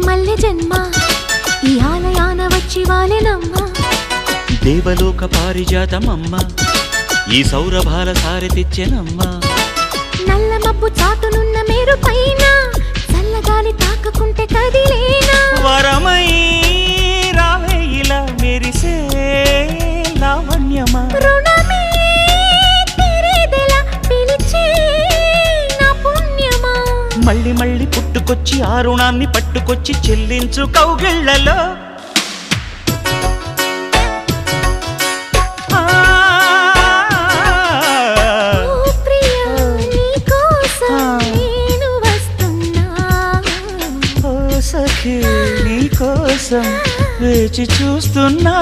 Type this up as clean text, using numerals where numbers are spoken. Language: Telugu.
మల్లె జన్మ ఈ ఆలయాన వచ్చి వాలెనమ్మ దేవలోక పారిజాతమమ్మ ఈ సౌరభాల సారి తెచ్చెనమ్మ నల్ల మబ్బు చాటునున్న మేరు పైన చల్లగాలి తాకకుంటే కదిలేనా వరమై రావే ఇలా మెరిసే లావణ్యమా రుణమే తీరేదెలా పిలిచే నా పుణ్యమా మళ్ళీ మళ్ళీ పుట్టుకొచ్చి ఆ రుణాన్ని పట్టుకొచ్చి చెల్లించు కౌగిళ్లలో సఖీ నీ కోసం వేచి చూస్తున్నా